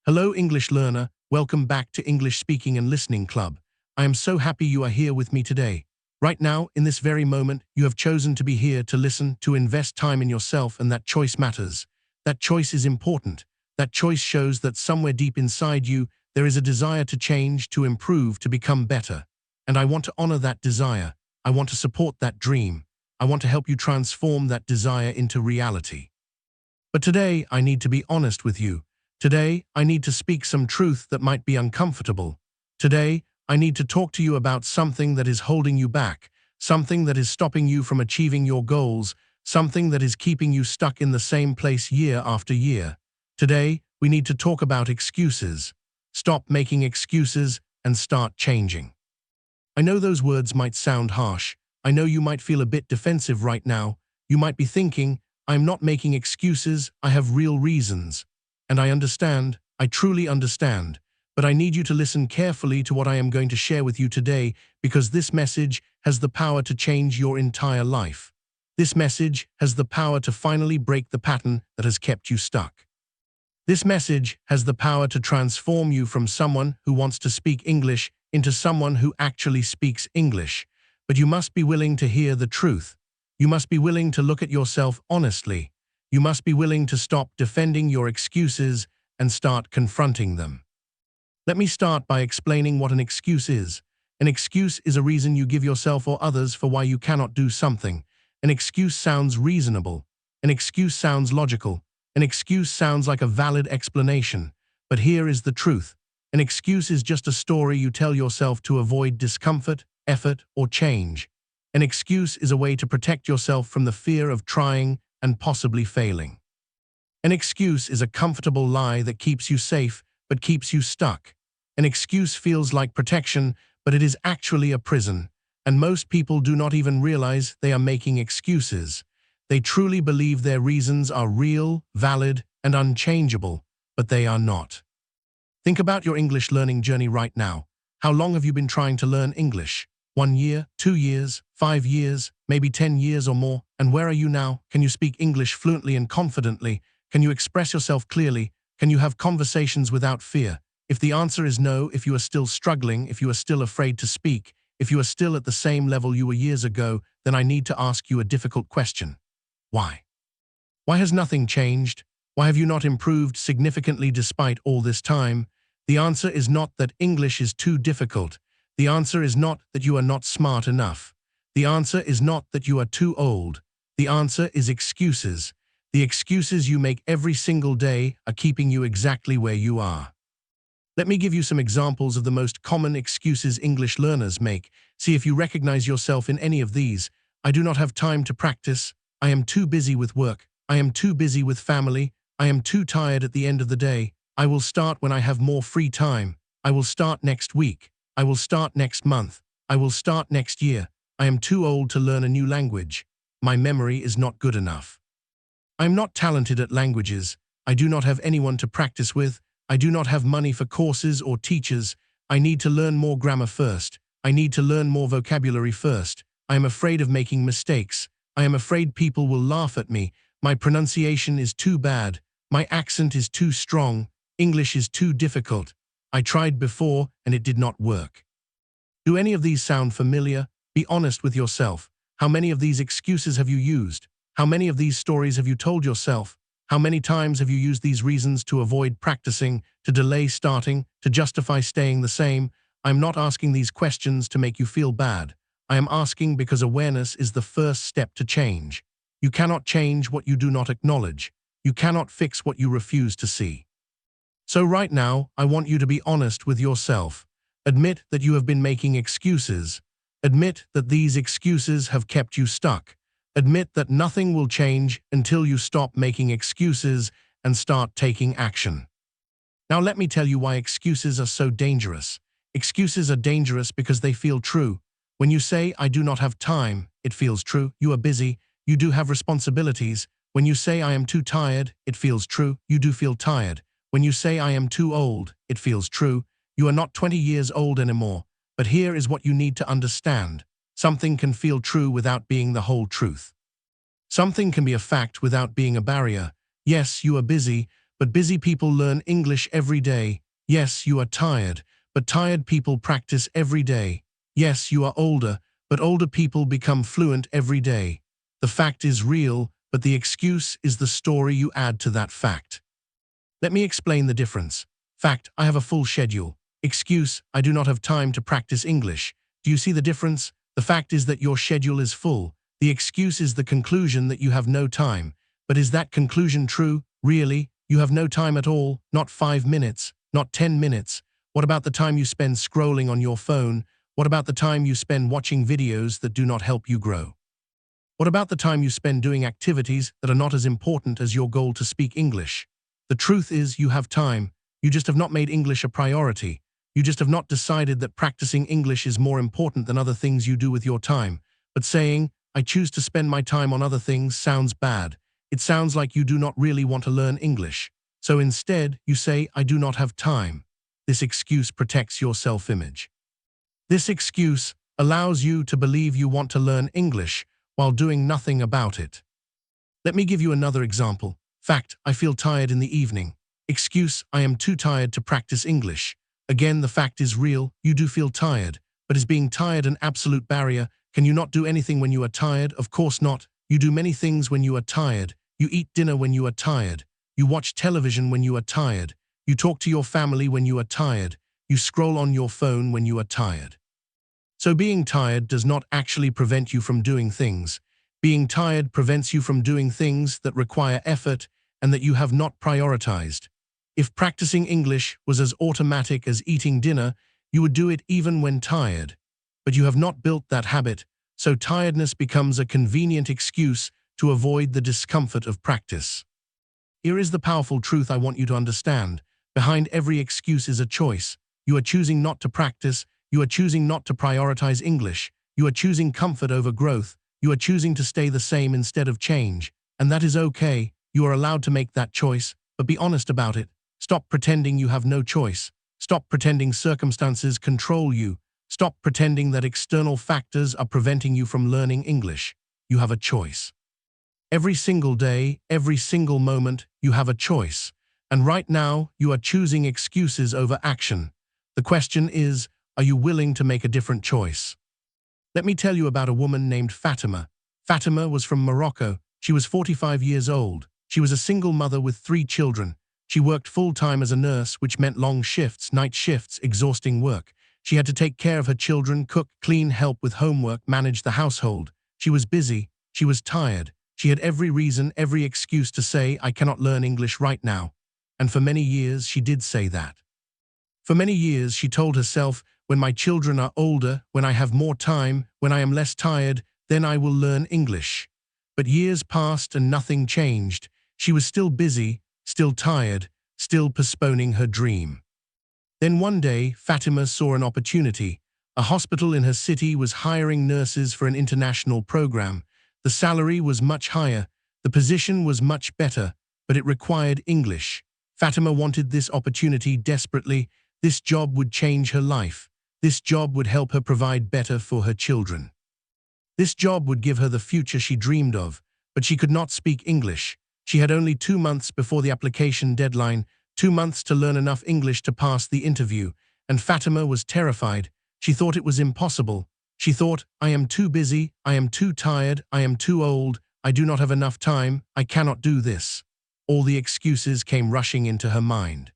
Hello, English learner. Welcome back to English Speaking and Listening Club. I am so happy you are here with me today. Right now, in this very moment, you have chosen to be here to listen, to invest time in yourself, and that choice matters. That choice is important. That choice shows that somewhere deep inside you, there is a desire to change, to improve, to become better. And I want to honor that desire. I want to support that dream. I want to help you transform that desire into reality. But today, I need to be honest with you. Today, I need to speak some truth that might be uncomfortable. Today, I need to talk to you about something that is holding you back, something that is stopping you from achieving your goals, something that is keeping you stuck in the same place year after year. Today, we need to talk about excuses. Stop making excuses and start changing. I know those words might sound harsh. I know you might feel a bit defensive right now. You might be thinking, I'm not making excuses, I have real reasons. And I understand, I truly understand. But I need you to listen carefully to what I am going to share with you today, because this message has the power to change your entire life. This message has the power to finally break the pattern that has kept you stuck. This message has the power to transform you from someone who wants to speak English into someone who actually speaks English. But you must be willing to hear the truth. You must be willing to look at yourself honestly. You must be willing to stop defending your excuses and start confronting them. Let me start by explaining what an excuse is. An excuse is a reason you give yourself or others for why you cannot do something. An excuse sounds reasonable. An excuse sounds logical. An excuse sounds like a valid explanation. But here is the truth. An excuse is just a story you tell yourself to avoid discomfort, effort, or change. An excuse is a way to protect yourself from the fear of trying and possibly failing. An excuse is a comfortable lie that keeps you safe but keeps you stuck. An excuse feels like protection, but it is actually a prison. And most people do not even realize they are making excuses. They truly believe their reasons are real, valid, and unchangeable, but they are not. Think about your English learning journey right now. How long have you been trying to learn English? 1 year, 2 years, 5 years, maybe 10 years or more? And where are you now? Can you speak English fluently and confidently? Can you express yourself clearly? Can you have conversations without fear? If the answer is no, if you are still struggling, if you are still afraid to speak, if you are still at the same level you were years ago, then I need to ask you a difficult question. Why? Why has nothing changed? Why have you not improved significantly despite all this time? The answer is not that English is too difficult. The answer is not that you are not smart enough. The answer is not that you are too old. The answer is excuses. The excuses you make every single day are keeping you exactly where you are. Let me give you some examples of the most common excuses English learners make. See if you recognize yourself in any of these. I do not have time to practice. I am too busy with work. I am too busy with family. I am too tired at the end of the day. I will start when I have more free time. I will start next week. I will start next month. I will start next year. I am too old to learn a new language. My memory is not good enough. I am not talented at languages. I do not have anyone to practice with. I do not have money for courses or teachers. I need to learn more grammar first. I need to learn more vocabulary first. I am afraid of making mistakes. I am afraid people will laugh at me. My pronunciation is too bad. My accent is too strong. English is too difficult. I tried before and it did not work. Do any of these sound familiar? Be honest with yourself. How many of these excuses have you used? How many of these stories have you told yourself? How many times have you used these reasons to avoid practicing, to delay starting, to justify staying the same? I'm not asking these questions to make you feel bad. I am asking because awareness is the first step to change. You cannot change what you do not acknowledge. You cannot fix what you refuse to see. So right now, I want you to be honest with yourself. Admit that you have been making excuses. Admit that these excuses have kept you stuck. Admit that nothing will change until you stop making excuses and start taking action. Now let me tell you why excuses are so dangerous. Excuses are dangerous because they feel true. When you say, I do not have time, it feels true. You are busy. You do have responsibilities. When you say, I am too tired, it feels true. You do feel tired. When you say, I am too old, it feels true. You are not 20 years old anymore. But here is what you need to understand. Something can feel true without being the whole truth. Something can be a fact without being a barrier. Yes, you are busy, but busy people learn English every day. Yes, you are tired, but tired people practice every day. Yes, you are older, but older people become fluent every day. The fact is real, but the excuse is the story you add to that fact. Let me explain the difference. Fact, I have a full schedule. Excuse, I do not have time to practice English. Do you see the difference? The fact is that your schedule is full. The excuse is the conclusion that you have no time. But is that conclusion true? Really? You have no time at all? Not 5 minutes? Not 10 minutes? What about the time you spend scrolling on your phone? What about the time you spend watching videos that do not help you grow? What about the time you spend doing activities that are not as important as your goal to speak English? The truth is you have time. You just have not made English a priority. You just have not decided that practicing English is more important than other things you do with your time. But saying, I choose to spend my time on other things sounds bad. It sounds like you do not really want to learn English. So instead, you say, I do not have time. This excuse protects your self-image. This excuse allows you to believe you want to learn English while doing nothing about it. Let me give you another example. Fact, I feel tired in the evening. Excuse, I am too tired to practice English. Again, the fact is real, you do feel tired. But is being tired an absolute barrier? Can you not do anything when you are tired? Of course not. You do many things when you are tired. You eat dinner when you are tired. You watch television when you are tired. You talk to your family when you are tired. You scroll on your phone when you are tired. So being tired does not actually prevent you from doing things. Being tired prevents you from doing things that require effort and that you have not prioritized. If practicing English was as automatic as eating dinner, you would do it even when tired. But you have not built that habit, so tiredness becomes a convenient excuse to avoid the discomfort of practice. Here is the powerful truth I want you to understand. Behind every excuse is a choice. You are choosing not to practice. You are choosing not to prioritize English. You are choosing comfort over growth. You are choosing to stay the same instead of change. And that is okay. You are allowed to make that choice, but be honest about it. Stop pretending you have no choice. Stop pretending circumstances control you. Stop pretending that external factors are preventing you from learning English. You have a choice. Every single day, every single moment, you have a choice. And right now, you are choosing excuses over action. The question is, are you willing to make a different choice? Let me tell you about a woman named Fatima. Fatima was from Morocco. She was 45 years old. She was a single mother with 3 children. She worked full-time as a nurse, which meant long shifts, night shifts, exhausting work. She had to take care of her children, cook, clean, help with homework, manage the household. She was busy. She was tired. She had every reason, every excuse to say, I cannot learn English right now. And for many years, she did say that. For many years, she told herself, when my children are older, when I have more time, when I am less tired, then I will learn English. But years passed and nothing changed. She was still busy, still tired, still postponing her dream. Then one day, Fatima saw an opportunity. A hospital in her city was hiring nurses for an international program. The salary was much higher, the position was much better, but it required English. Fatima wanted this opportunity desperately. This job would change her life. This job would help her provide better for her children. This job would give her the future she dreamed of, but she could not speak English. She had only 2 months before the application deadline, 2 months to learn enough English to pass the interview, and Fatima was terrified. She thought it was impossible. She thought, I am too busy, I am too tired, I am too old, I do not have enough time, I cannot do this. All the excuses came rushing into her mind.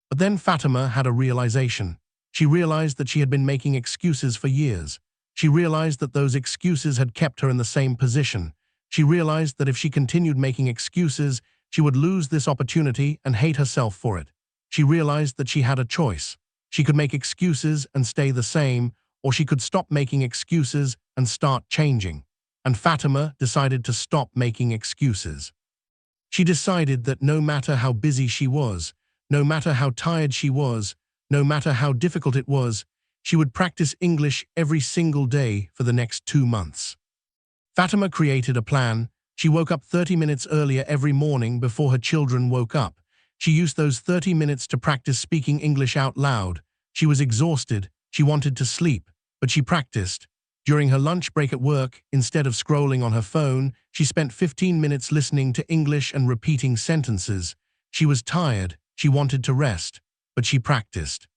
But then Fatima had a realization. She realized that she had been making excuses for years. She realized that those excuses had kept her in the same position. She realized that if she continued making excuses, she would lose this opportunity and hate herself for it. She realized that she had a choice. She could make excuses and stay the same, or she could stop making excuses and start changing. And Fatima decided to stop making excuses. She decided that no matter how busy she was, no matter how tired she was, no matter how difficult it was, she would practice English every single day for the next 2 months. Fatima created a plan. She woke up 30 minutes earlier every morning before her children woke up. She used those 30 minutes to practice speaking English out loud. She was exhausted. She wanted to sleep, but she practiced. During her lunch break at work, instead of scrolling on her phone, she spent 15 minutes listening to English and repeating sentences. She was tired, she wanted to rest, but she practiced.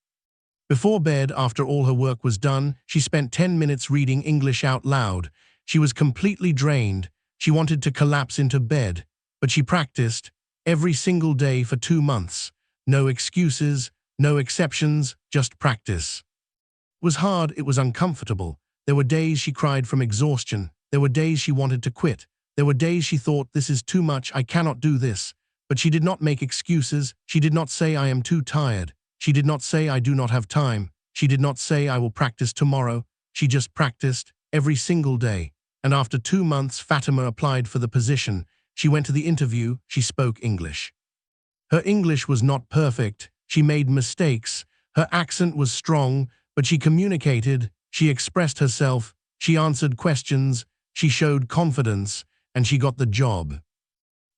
Before bed, after all her work was done, she spent 10 minutes reading English out loud. She was completely drained. She wanted to collapse into bed, but she practiced every single day for 2 months. No excuses, no exceptions, just practice. It was hard, it was uncomfortable. There were days she cried from exhaustion. There were days she wanted to quit. There were days she thought, this is too much, I cannot do this. But she did not make excuses. She did not say, I am too tired. She did not say, I do not have time. She did not say, I will practice tomorrow. She just practiced every single day. And after 2 months, Fatima applied for the position. She went to the interview. She spoke English. Her English was not perfect. She made mistakes. Her accent was strong, but she communicated. She expressed herself. She answered questions. She showed confidence, and she got the job.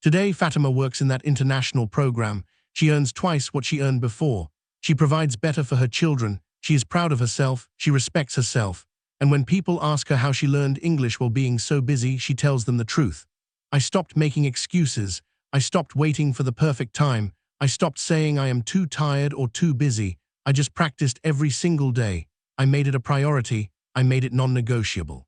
Today, Fatima works in that international program. She earns twice what she earned before. She provides better for her children. She is proud of herself. She respects herself. And when people ask her how she learned English while being so busy, she tells them the truth. I stopped making excuses. I stopped waiting for the perfect time. I stopped saying I am too tired or too busy. I just practiced every single day. I made it a priority. I made it non-negotiable.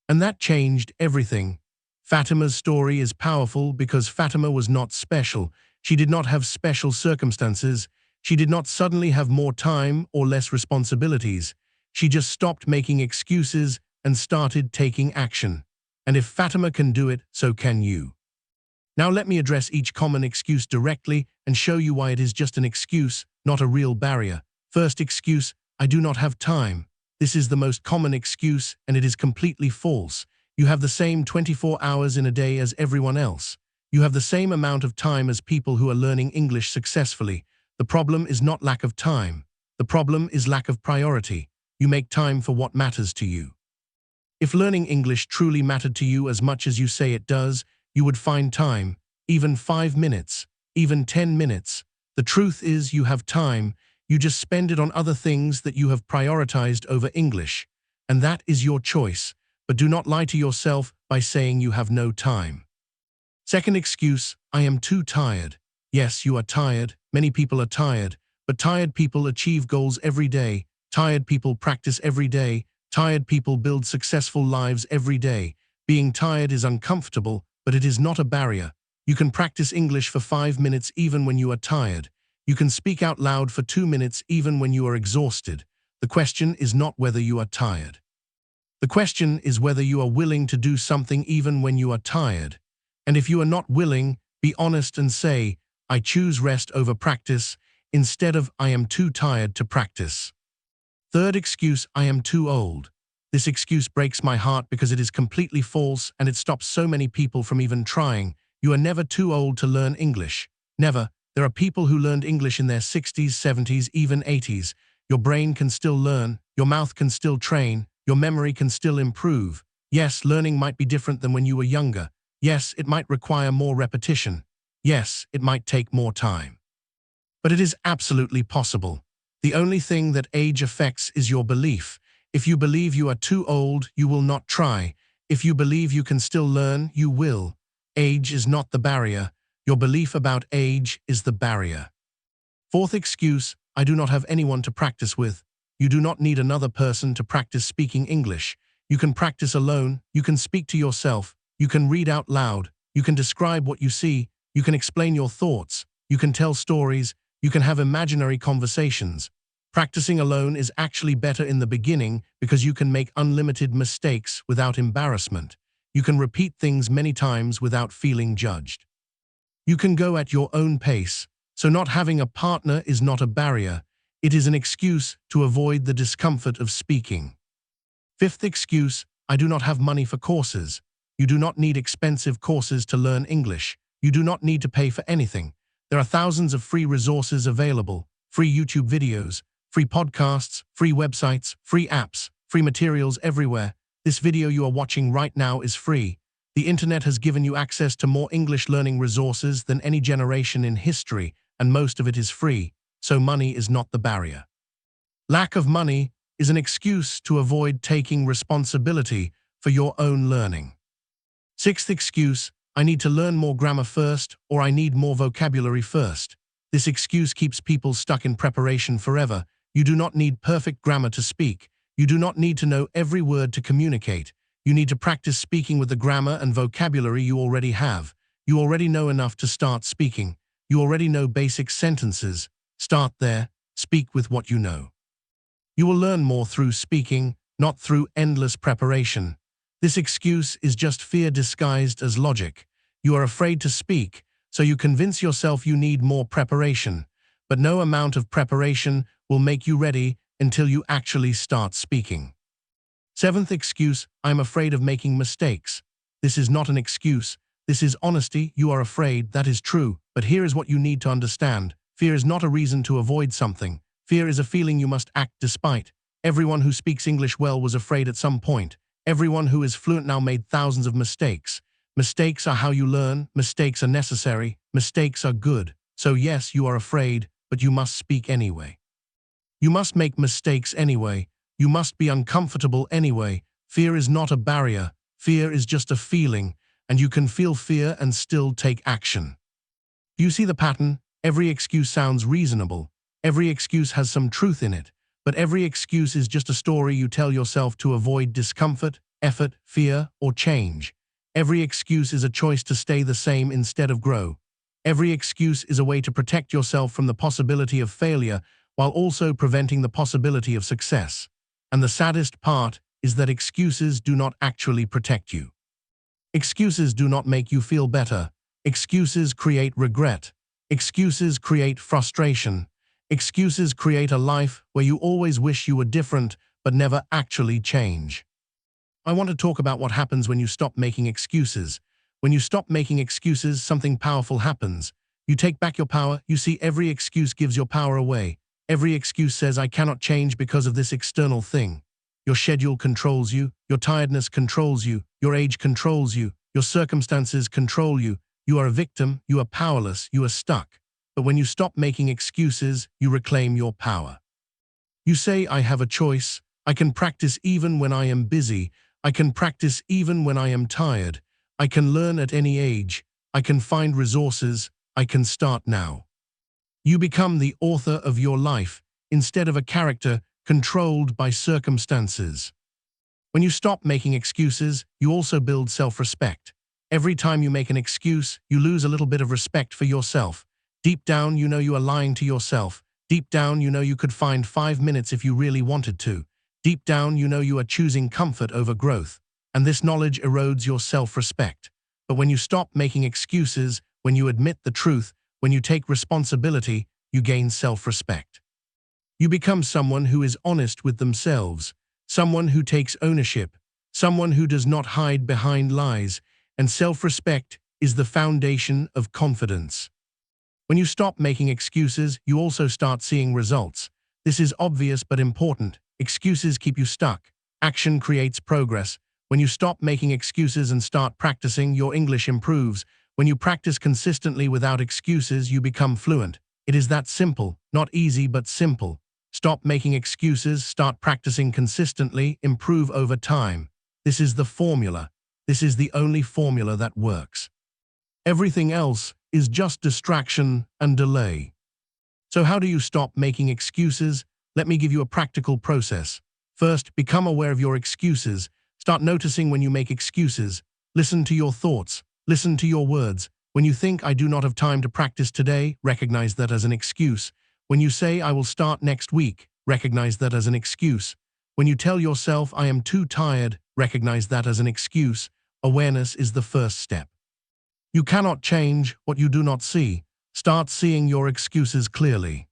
And that changed everything. Fatima's story is powerful because Fatima was not special. She did not have special circumstances. She did not suddenly have more time or less responsibilities. She just stopped making excuses and started taking action. And if Fatima can do it, so can you. Now let me address each common excuse directly and show you why it is just an excuse, not a real barrier. First excuse, I do not have time. This is the most common excuse, and it is completely false. You have the same 24 hours in a day as everyone else. You have the same amount of time as people who are learning English successfully. The problem is not lack of time. The problem is lack of priority. You make time for what matters to you. If learning English truly mattered to you as much as you say it does, you would find time, even 5 minutes, even 10 minutes. The truth is you have time, you just spend it on other things that you have prioritized over English. And that is your choice, but do not lie to yourself by saying you have no time. Second excuse, I am too tired. Yes, you are tired, many people are tired, but tired people achieve goals every day. Tired people practice every day. Tired people build successful lives every day. Being tired is uncomfortable, but it is not a barrier. You can practice English for 5 minutes even when you are tired. You can speak out loud for 2 minutes even when you are exhausted. The question is not whether you are tired. The question is whether you are willing to do something even when you are tired. And if you are not willing, be honest and say, I choose rest over practice, instead of I am too tired to practice. Third excuse, I am too old. This excuse breaks my heart because it is completely false and it stops so many people from even trying. You are never too old to learn English. Never. There are people who learned English in their 60s, 70s, even 80s. Your brain can still learn, your mouth can still train, your memory can still improve. Yes, learning might be different than when you were younger. Yes, it might require more repetition. Yes, it might take more time. But it is absolutely possible. The only thing that age affects is your belief. If you believe you are too old, you will not try. If you believe you can still learn, you will. Age is not the barrier. Your belief about age is the barrier. Fourth excuse, I do not have anyone to practice with. You do not need another person to practice speaking English. You can practice alone. You can speak to yourself. You can read out loud. You can describe what you see. You can explain your thoughts. You can tell stories. You can have imaginary conversations. Practicing alone is actually better in the beginning because you can make unlimited mistakes without embarrassment. You can repeat things many times without feeling judged. You can go at your own pace, so not having a partner is not a barrier. It is an excuse to avoid the discomfort of speaking. Fifth excuse, I do not have money for courses. You do not need expensive courses to learn English. You do not need to pay for anything. There are thousands of free resources available, free YouTube videos, free podcasts, free websites, free apps, free materials everywhere. This video you are watching right now is free. The internet has given you access to more English learning resources than any generation in history, and most of it is free, so money is not the barrier. Lack of money is an excuse to avoid taking responsibility for your own learning. Sixth excuse, I need to learn more grammar first, or I need more vocabulary first. This excuse keeps people stuck in preparation forever. You do not need perfect grammar to speak. You do not need to know every word to communicate. You need to practice speaking with the grammar and vocabulary you already have. You already know enough to start speaking. You already know basic sentences. Start there. Speak with what you know. You will learn more through speaking, not through endless preparation. This excuse is just fear disguised as logic. You are afraid to speak, so you convince yourself you need more preparation. But no amount of preparation will make you ready until you actually start speaking. Seventh excuse, I'm afraid of making mistakes. This is not an excuse. This is honesty. You are afraid, that is true. But here is what you need to understand. Fear is not a reason to avoid something. Fear is a feeling you must act despite. Everyone who speaks English well was afraid at some point. Everyone who is fluent now made thousands of mistakes. Mistakes are how you learn. Mistakes are necessary. Mistakes are good. So yes, you are afraid, but you must speak anyway. You must make mistakes anyway. You must be uncomfortable anyway. Fear is not a barrier. Fear is just a feeling, and you can feel fear and still take action. Do you see the pattern? Every excuse sounds reasonable. Every excuse has some truth in it, but every excuse is just a story you tell yourself to avoid discomfort, effort, fear, or change. Every excuse is a choice to stay the same instead of grow. Every excuse is a way to protect yourself from the possibility of failure while also preventing the possibility of success. And the saddest part is that excuses do not actually protect you. Excuses do not make you feel better. Excuses create regret. Excuses create frustration. Excuses create a life where you always wish you were different but never actually change. I want to talk about what happens when you stop making excuses. When you stop making excuses, something powerful happens. You take back your power. You see, every excuse gives your power away. Every excuse says, I cannot change because of this external thing. Your schedule controls you. Your tiredness controls you. Your age controls you. Your circumstances control you. You are a victim. You are powerless. You are stuck. But when you stop making excuses, you reclaim your power. You say, I have a choice. I can practice even when I am busy. I can practice even when I am tired. I can learn at any age. I can find resources. I can start now. You become the author of your life instead of a character controlled by circumstances. When you stop making excuses, you also build self-respect. Every time you make an excuse, you lose a little bit of respect for yourself. Deep down, you know you are lying to yourself. Deep down, you know you could find 5 minutes if you really wanted to. Deep down, you know you are choosing comfort over growth. And this knowledge erodes your self-respect. But when you stop making excuses, when you admit the truth, when you take responsibility, you gain self-respect. You become someone who is honest with themselves, someone who takes ownership, someone who does not hide behind lies, and self-respect is the foundation of confidence. When you stop making excuses, you also start seeing results. This is obvious but important. Excuses keep you stuck. Action creates progress. When you stop making excuses and start practicing, your English improves. When you practice consistently without excuses, you become fluent. It is that simple, not easy but simple. Stop making excuses, start practicing consistently, improve over time. This is the formula. This is the only formula that works. Everything else is just distraction and delay. So how do you stop making excuses? Let me give you a practical process. First, become aware of your excuses. Start noticing when you make excuses. Listen to your thoughts. Listen to your words. When you think, I do not have time to practice today, recognize that as an excuse. When you say, I will start next week, recognize that as an excuse. When you tell yourself, I am too tired, recognize that as an excuse. Awareness is the first step. You cannot change what you do not see. Start seeing your excuses clearly.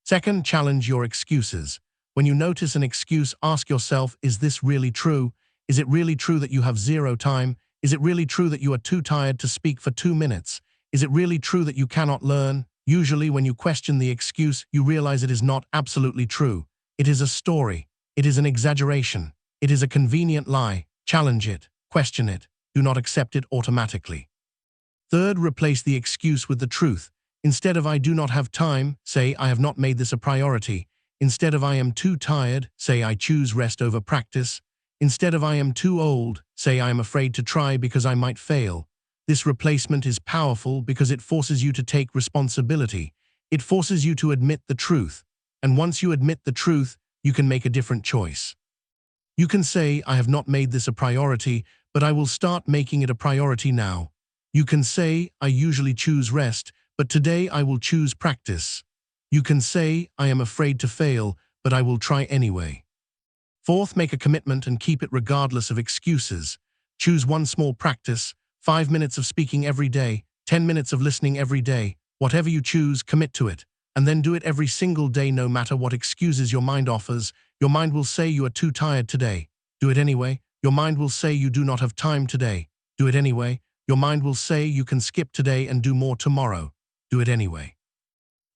Second, challenge your excuses. When you notice an excuse, ask yourself, is this really true? Is it really true that you have zero time? Is it really true that you are too tired to speak for 2 minutes? Is it really true that you cannot learn? Usually when you question the excuse, you realize it is not absolutely true. It is a story. It is an exaggeration. It is a convenient lie. Challenge it. Question it. Do not accept it automatically. Third, replace the excuse with the truth. Instead of I do not have time, say I have not made this a priority. Instead of I am too tired, say I choose rest over practice. Instead of I am too old, say I am afraid to try because I might fail. This replacement is powerful because it forces you to take responsibility. It forces you to admit the truth. And once you admit the truth, you can make a different choice. You can say, I have not made this a priority, but I will start making it a priority now. You can say, I usually choose rest, but today I will choose practice. You can say, I am afraid to fail, but I will try anyway. Fourth, make a commitment and keep it regardless of excuses. Choose one small practice, 5 minutes of speaking every day, 10 minutes of listening every day. Whatever you choose, commit to it. And then do it every single day no matter what excuses your mind offers. Your mind will say you are too tired today. Do it anyway. Your mind will say you do not have time today. Do it anyway. Your mind will say you can skip today and do more tomorrow. Do it anyway.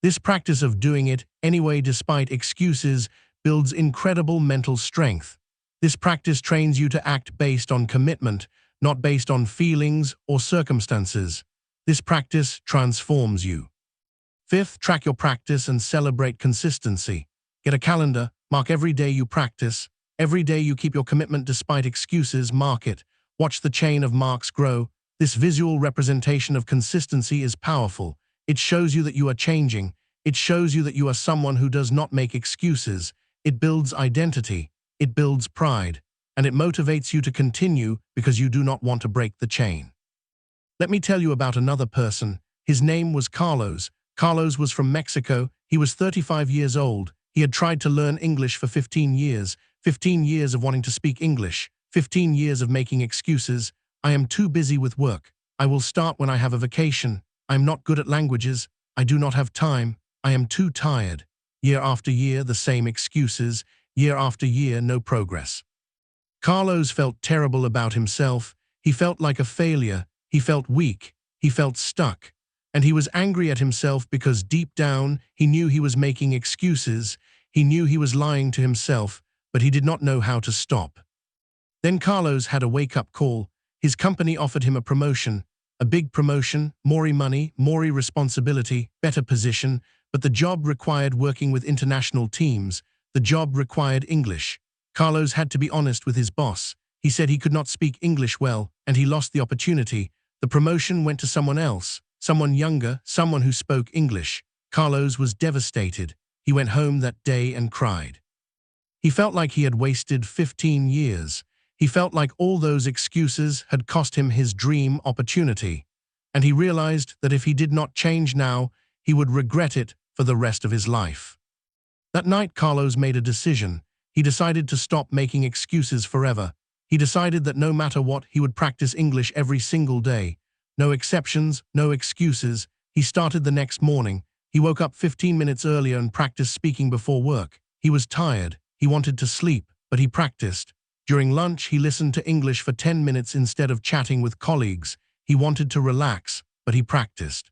This practice of doing it anyway despite excuses builds incredible mental strength. This practice trains you to act based on commitment, not based on feelings or circumstances. This practice transforms you. Fifth, track your practice and celebrate consistency. Get a calendar, mark every day you practice. Every day you keep your commitment despite excuses, mark it. Watch the chain of marks grow. This visual representation of consistency is powerful. It shows you that you are changing. It shows you that you are someone who does not make excuses. It builds identity. It builds pride. And it motivates you to continue because you do not want to break the chain. Let me tell you about another person. His name was Carlos. Carlos was from Mexico. He was 35 years old. He had tried to learn English for 15 years. 15 years of wanting to speak English. 15 years of making excuses. I am too busy with work. I will start when I have a vacation. I am not good at languages. I do not have time. I am too tired. Year after year, the same excuses. Year after year, no progress. Carlos felt terrible about himself. He felt like a failure. He felt weak. He felt stuck. And he was angry at himself because deep down, he knew he was making excuses. He knew he was lying to himself, but he did not know how to stop. Then Carlos had a wake-up call. His company offered him a promotion, a big promotion, more money, more responsibility, better position, but the job required working with international teams. The job required English. Carlos had to be honest with his boss. He said he could not speak English well, and he lost the opportunity. The promotion went to someone else, someone younger, someone who spoke English. Carlos was devastated. He went home that day and cried. He felt like he had wasted 15 years. He felt like all those excuses had cost him his dream opportunity. And he realized that if he did not change now, he would regret it for the rest of his life. That night, Carlos made a decision. He decided to stop making excuses forever. He decided that no matter what, he would practice English every single day. No exceptions, no excuses. He started the next morning. He woke up 15 minutes earlier and practiced speaking before work. He was tired. He wanted to sleep, but he practiced. During lunch, he listened to English for 10 minutes instead of chatting with colleagues. He wanted to relax, but he practiced.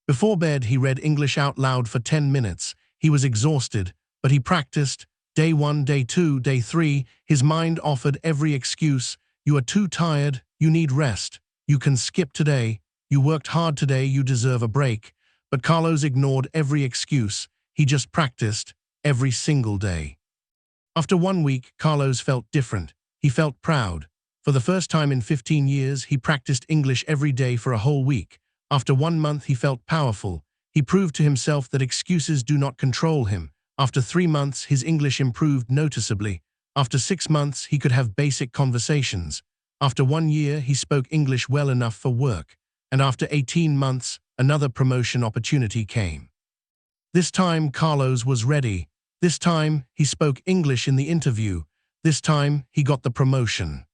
Before bed, he read English out loud for 10 minutes. He was exhausted, but he practiced. Day 1, day 2, day 3, his mind offered every excuse. You are too tired. You need rest. You can skip today. You worked hard today. You deserve a break. But Carlos ignored every excuse. He just practiced every single day. After 1 week, Carlos felt different. He felt proud. For the first time in 15 years, he practiced English every day for a whole week. After 1 month, he felt powerful. He proved to himself that excuses do not control him. After 3 months, his English improved noticeably. After 6 months, he could have basic conversations. After 1 year, he spoke English well enough for work. And after 18 months, another promotion opportunity came. This time, Carlos was ready. This time, he spoke English in the interview. This time, he got the promotion.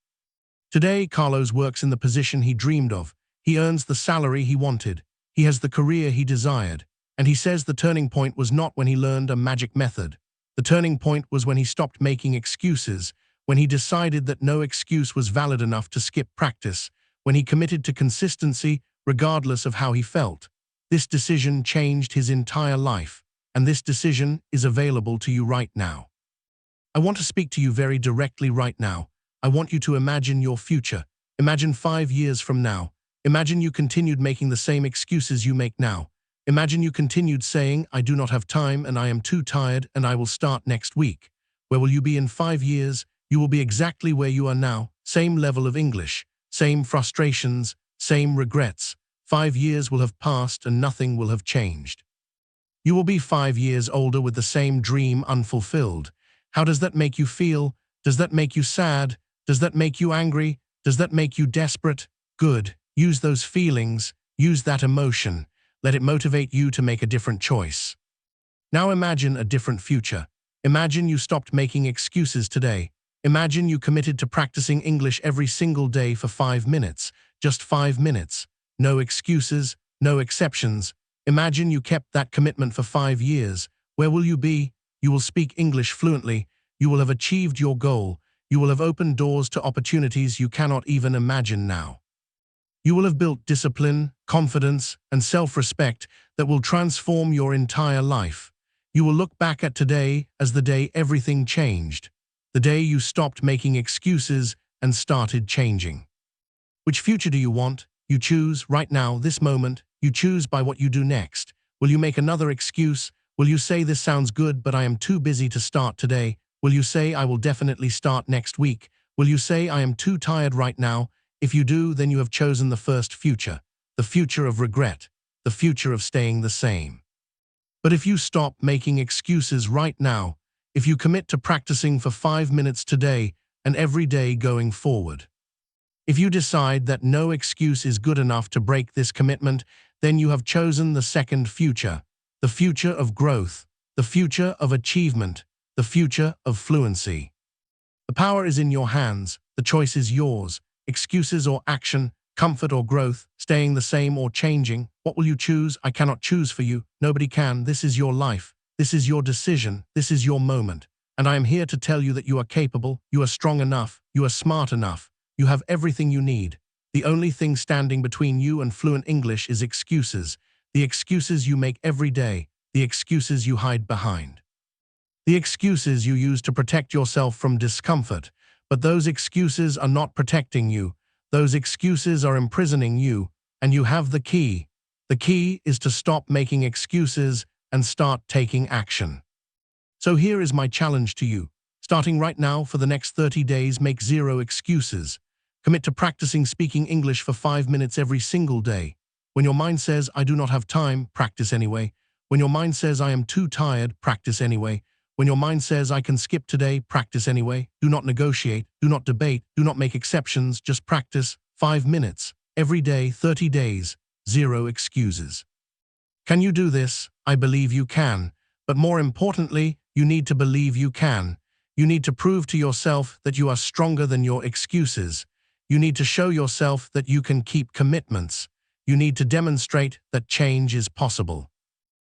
Today, Carlos works in the position he dreamed of. He earns the salary he wanted. He has the career he desired. And he says the turning point was not when he learned a magic method. The turning point was when he stopped making excuses, when he decided that no excuse was valid enough to skip practice, when he committed to consistency regardless of how he felt. This decision changed his entire life, and this decision is available to you right now. I want to speak to you very directly right now. I want you to imagine your future. Imagine 5 years from now. Imagine you continued making the same excuses you make now. Imagine you continued saying, I do not have time and I am too tired and I will start next week. Where will you be in 5 years? You will be exactly where you are now. Same level of English, same frustrations, same regrets. 5 years will have passed and nothing will have changed. You will be 5 years older with the same dream unfulfilled. How does that make you feel? Does that make you sad? Does that make you angry? Does that make you desperate? Good. Use those feelings. Use that emotion. Let it motivate you to make a different choice. Now imagine a different future. Imagine you stopped making excuses today. Imagine you committed to practicing English every single day for 5 minutes. Just 5 minutes. No excuses, no exceptions. Imagine you kept that commitment for 5 years. Where will you be? You will speak English fluently. You will have achieved your goal. You will have opened doors to opportunities you cannot even imagine now. You will have built discipline, confidence, and self-respect that will transform your entire life. You will look back at today as the day everything changed. The day you stopped making excuses and started changing. Which future do you want? You choose right now, this moment. You choose by what you do next. Will you make another excuse? Will you say this sounds good but I am too busy to start today? Will you say I will definitely start next week? Will you say I am too tired right now? If you do, then you have chosen the first future, the future of regret, the future of staying the same. But if you stop making excuses right now, if you commit to practicing for 5 minutes today and every day going forward, if you decide that no excuse is good enough to break this commitment, then you have chosen the second future, the future of growth, the future of achievement, the future of fluency. The power is in your hands, the choice is yours. Excuses or action, comfort or growth, staying the same or changing. What will you choose? I cannot choose for you. Nobody can. This is your life. This is your decision. This is your moment. And I am here to tell you that you are capable, you are strong enough, you are smart enough. You have everything you need. The only thing standing between you and fluent English is excuses. The excuses you make every day. The excuses you hide behind. The excuses you use to protect yourself from discomfort. But those excuses are not protecting you. Those excuses are imprisoning you, and you have the key. The key is to stop making excuses and start taking action. So here is my challenge to you. Starting right now, for the next 30 days, make 0 excuses. Commit to practicing speaking English for 5 minutes every single day. When your mind says, I do not have time, practice anyway. When your mind says, I am too tired, practice anyway. When your mind says, I can skip today, practice anyway. Do not negotiate, do not debate, do not make exceptions, just practice. 5 minutes, every day, 30 days, 0 excuses. Can you do this? I believe you can. But more importantly, you need to believe you can. You need to prove to yourself that you are stronger than your excuses. You need to show yourself that you can keep commitments. You need to demonstrate that change is possible.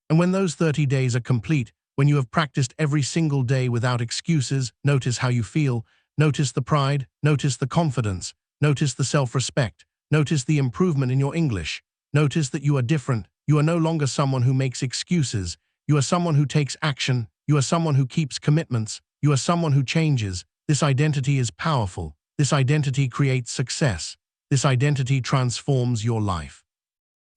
And when those 30 days are complete, when you have practiced every single day without excuses, notice how you feel. Notice the pride, notice the confidence, notice the self-respect, notice the improvement in your English. Notice that you are different. You are no longer someone who makes excuses. You are someone who takes action. You are someone who keeps commitments. You are someone who changes. This identity is powerful. This identity creates success. This identity transforms your life.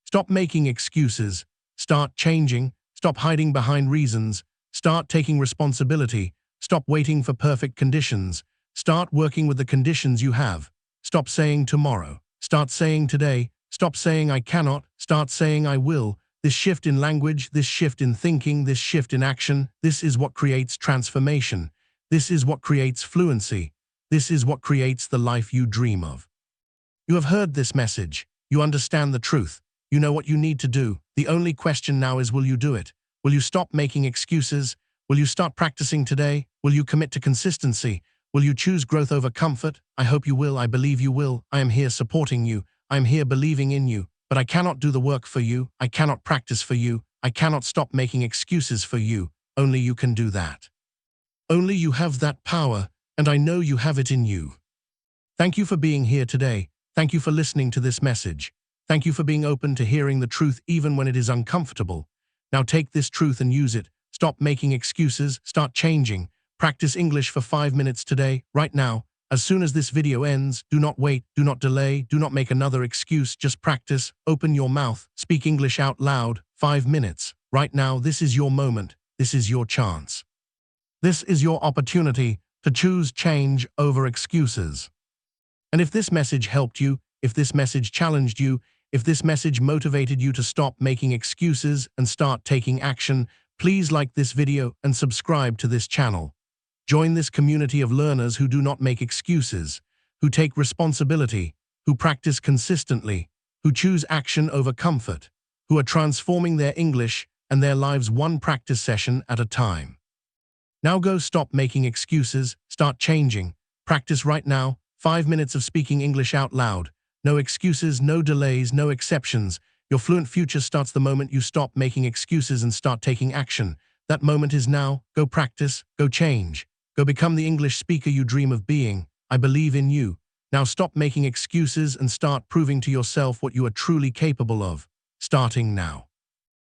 Stop making excuses. Start changing. Stop hiding behind reasons. Start taking responsibility. Stop waiting for perfect conditions. Start working with the conditions you have. Stop saying tomorrow. Start saying today. Stop saying I cannot. Start saying I will. This shift in language, this shift in thinking, this shift in action, this is what creates transformation. This is what creates fluency. This is what creates the life you dream of. You have heard this message. You understand the truth. You know what you need to do. The only question now is, will you do it? Will you stop making excuses? Will you start practicing today? Will you commit to consistency? Will you choose growth over comfort? I hope you will. I believe you will. I am here supporting you. I am here believing in you. But I cannot do the work for you. I cannot practice for you. I cannot stop making excuses for you. Only you can do that. Only you have that power, and I know you have it in you. Thank you for being here today. Thank you for listening to this message. Thank you for being open to hearing the truth even when it is uncomfortable. Now take this truth and use it. Stop making excuses. Start changing. Practice English for 5 minutes today, right now. As soon as this video ends, do not wait, do not delay, do not make another excuse, just practice. Open your mouth. Speak English out loud. 5 minutes. Right now, this is your moment. This is your chance. This is your opportunity to choose change over excuses. And if this message helped you, if this message challenged you, if this message motivated you to stop making excuses and start taking action, please like this video and subscribe to this channel. Join this community of learners who do not make excuses, who take responsibility, who practice consistently, who choose action over comfort, who are transforming their English and their lives one practice session at a time. Now go stop making excuses, start changing. Practice right now, 5 minutes of speaking English out loud. No excuses, no delays, no exceptions. Your fluent future starts the moment you stop making excuses and start taking action. That moment is now. Go practice, go change. Go become the English speaker you dream of being. I believe in you. Now stop making excuses and start proving to yourself what you are truly capable of. Starting now.